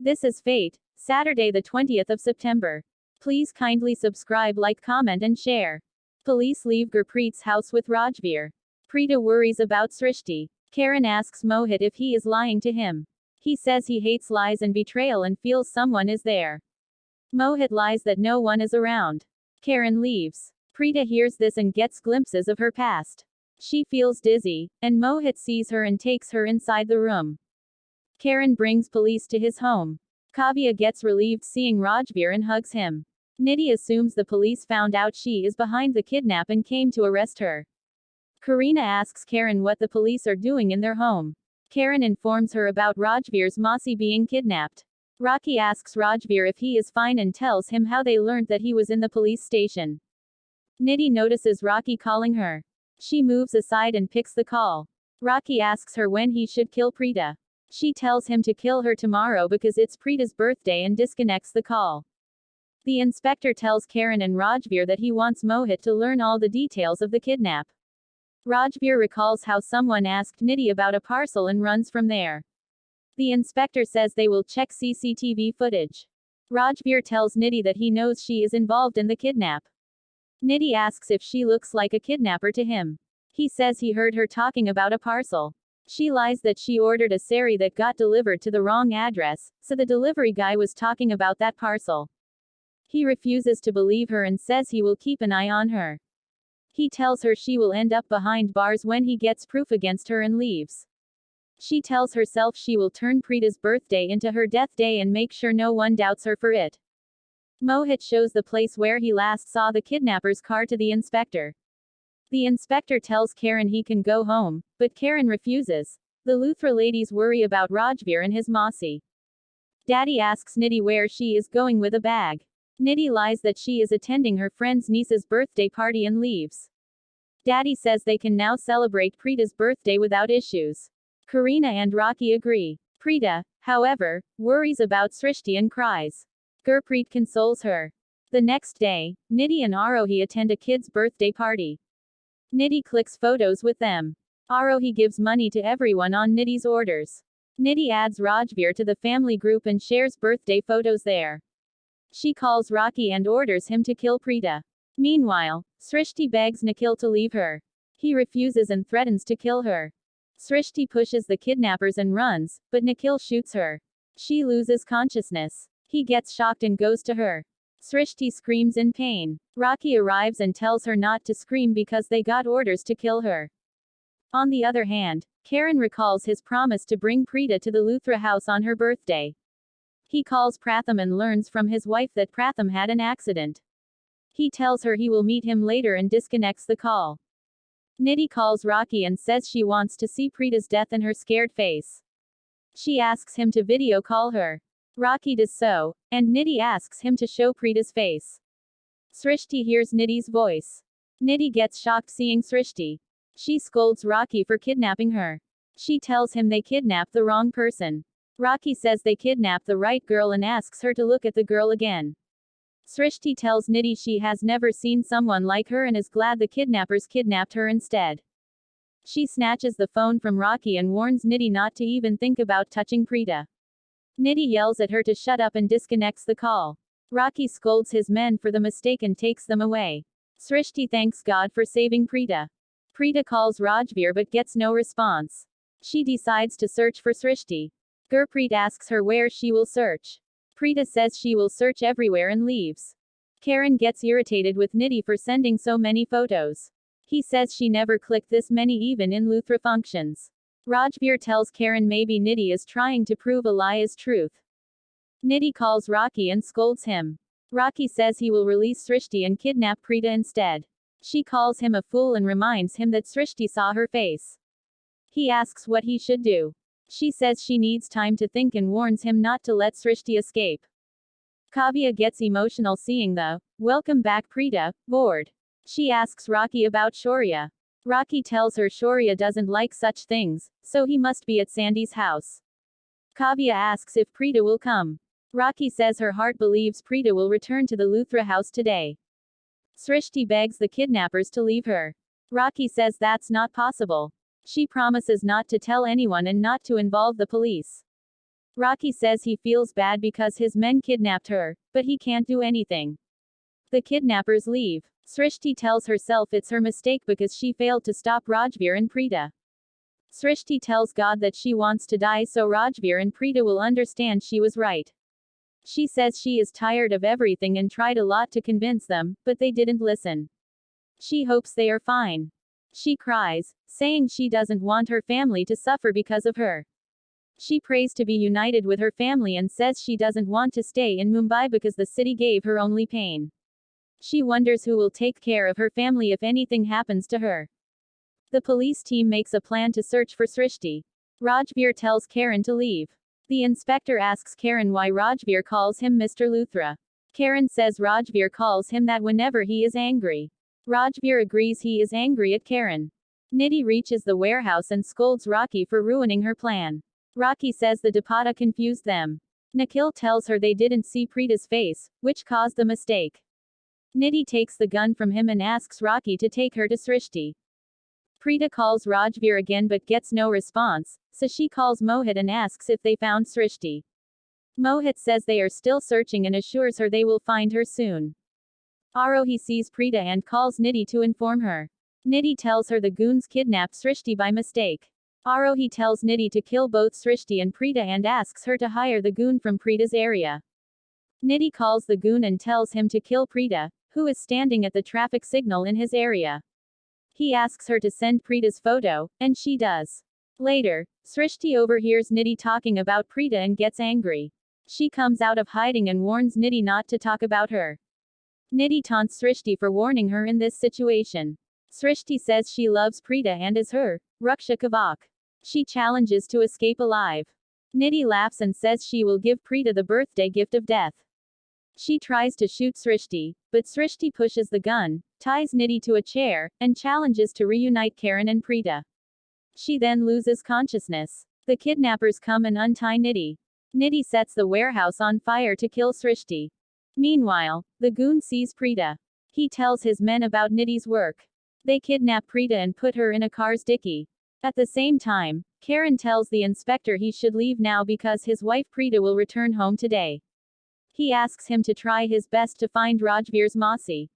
This is Fate, Saturday the 20th of September. Please kindly subscribe, like, comment and share. Police leave Gurpreet's house with Rajveer. Preeta worries about Srishti. Karan asks Mohit if he is lying to him. He says he hates lies and betrayal and feels someone is there. Mohit lies that no one is around. Karan leaves. Preeta hears this and gets glimpses of her past. She feels dizzy, and Mohit sees her and takes her inside the room. Karan brings police to his home. Kavya gets relieved seeing Rajveer and hugs him. Nidhi assumes the police found out she is behind the kidnap and came to arrest her. Karina asks Karan what the police are doing in their home. Karan informs her about Rajveer's Masi being kidnapped. Rocky asks Rajveer if he is fine and tells him how they learned that he was in the police station. Nidhi notices Rocky calling her. She moves aside and picks the call. Rocky asks her when he should kill Preeta. She tells him to kill her tomorrow because it's Preeta's birthday and disconnects the call. The inspector tells Karan and Rajveer that he wants Mohit to learn all the details of the kidnap. Rajveer recalls how someone asked Nidhi about a parcel and runs from there. The inspector says they will check CCTV footage. Rajveer tells Nidhi that he knows she is involved in the kidnap. Nidhi asks if she looks like a kidnapper to him. He says he heard her talking about a parcel. She lies that she ordered a sari that got delivered to the wrong address, so the delivery guy was talking about that parcel. He refuses to believe her and says he will keep an eye on her. He tells her she will end up behind bars when he gets proof against her and leaves. She tells herself she will turn Preeta's birthday into her death day and make sure no one doubts her for it. Mohit shows the place where he last saw the kidnapper's car to the inspector. The inspector tells Karan he can go home, but Karan refuses. The Luthra ladies worry about Rajveer and his Masi. Daddy asks Nidhi where she is going with a bag. Nidhi lies that she is attending her friend's niece's birthday party and leaves. Daddy says they can now celebrate Preeta's birthday without issues. Karina and Rocky agree. Preeta, however, worries about Srishti and cries. Gurpreet consoles her. The next day, Nidhi and Arohi attend a kid's birthday party. Nidhi clicks photos with them. Arohi gives money to everyone on Nidhi's orders. Nidhi adds Rajveer to the family group and shares birthday photos there. She calls Rocky and orders him to kill Preeta. Meanwhile, Srishti begs Nikhil to leave her. He refuses and threatens to kill her. Srishti pushes the kidnappers and runs, but Nikhil shoots her. She loses consciousness. He gets shocked and goes to her. Srishti screams in pain. Rocky arrives and tells her not to scream because they got orders to kill her. On the other hand, Karan recalls his promise to bring Preeta to the Luthra house on her birthday. He calls Pratham and learns from his wife that Pratham had an accident. He tells her he will meet him later and disconnects the call. Nidhi calls Rocky and says she wants to see Preeta's death and her scared face. She asks him to video call her. Rocky does so, and Nidhi asks him to show Preeta's face. Srishti hears Nidhi's voice. Nidhi gets shocked seeing Srishti. She scolds Rocky for kidnapping her. She tells him they kidnapped the wrong person. Rocky says they kidnapped the right girl and asks her to look at the girl again. Srishti tells Nidhi she has never seen someone like her and is glad the kidnappers kidnapped her instead. She snatches the phone from Rocky and warns Nidhi not to even think about touching Preeta. Nidhi yells at her to shut up and disconnects the call. Rocky scolds his men for the mistake and takes them away. Srishti thanks God for saving Preeta. Preeta calls Rajveer but gets no response. She decides to search for Srishti. Gurpreet asks her where she will search. Preeta says she will search everywhere and leaves. Karan gets irritated with Nidhi for sending so many photos. He says she never clicked this many even in Luthra functions. Rajveer tells Karan maybe Nidhi is trying to prove a lie is truth. Nidhi calls Rocky and scolds him. Rocky says he will release Srishti and kidnap Preeta instead. She calls him a fool and reminds him that Srishti saw her face. He asks what he should do. She says she needs time to think and warns him not to let Srishti escape. Kavya gets emotional seeing the "Welcome back Preeta" board. She asks Rocky about Shaurya. Rocky tells her Shaurya doesn't like such things, so he must be at Sandy's house. Kavya asks if Preeta will come. Rocky says her heart believes Preeta will return to the Luthra house today. Srishti begs the kidnappers to leave her. Rocky says that's not possible. She promises not to tell anyone and not to involve the police. Rocky says he feels bad because his men kidnapped her, but he can't do anything. The kidnappers leave. Srishti tells herself it's her mistake because she failed to stop Rajveer and Preeta. Srishti tells God that she wants to die so Rajveer and Preeta will understand she was right. She says she is tired of everything and tried a lot to convince them, but they didn't listen. She hopes they are fine. She cries, saying she doesn't want her family to suffer because of her. She prays to be united with her family and says she doesn't want to stay in Mumbai because the city gave her only pain. She wonders who will take care of her family if anything happens to her. The police team makes a plan to search for Srishti. Rajveer tells Karan to leave. The inspector asks Karan why Rajveer calls him Mr. Luthra. Karan says Rajveer calls him that whenever he is angry. Rajveer agrees he is angry at Karan. Nidhi reaches the warehouse and scolds Rocky for ruining her plan. Rocky says the Depata confused them. Nikhil tells her they didn't see Preeta's face, which caused the mistake. Nidhi takes the gun from him and asks Rocky to take her to Srishti. Preeta calls Rajveer again but gets no response, so she calls Mohit and asks if they found Srishti. Mohit says they are still searching and assures her they will find her soon. Arohi sees Preeta and calls Nidhi to inform her. Nidhi tells her the goons kidnapped Srishti by mistake. Arohi tells Nidhi to kill both Srishti and Preeta and asks her to hire the goon from Preeta's area. Nidhi calls the goon and tells him to kill Preeta, who is standing at the traffic signal in his area. He asks her to send Preeta's photo, and she does. Later, Srishti overhears Nidhi talking about Preeta and gets angry. She comes out of hiding and warns Nidhi not to talk about her. Nidhi taunts Srishti for warning her in this situation. Srishti says she loves Preeta and is her Raksha Kavak. She challenges to escape alive. Nidhi laughs and says she will give Preeta the birthday gift of death. She tries to shoot Srishti, but Srishti pushes the gun, ties Nidhi to a chair, and challenges to reunite Karan and Preeta. She then loses consciousness. The kidnappers come and untie Nidhi. Nidhi sets the warehouse on fire to kill Srishti. Meanwhile, the goon sees Preeta. He tells his men about Nidhi's work. They kidnap Preeta and put her in a car's dicky. At the same time, Karan tells the inspector he should leave now because his wife Preeta will return home today. He asks him to try his best to find Rajveer's Mausi.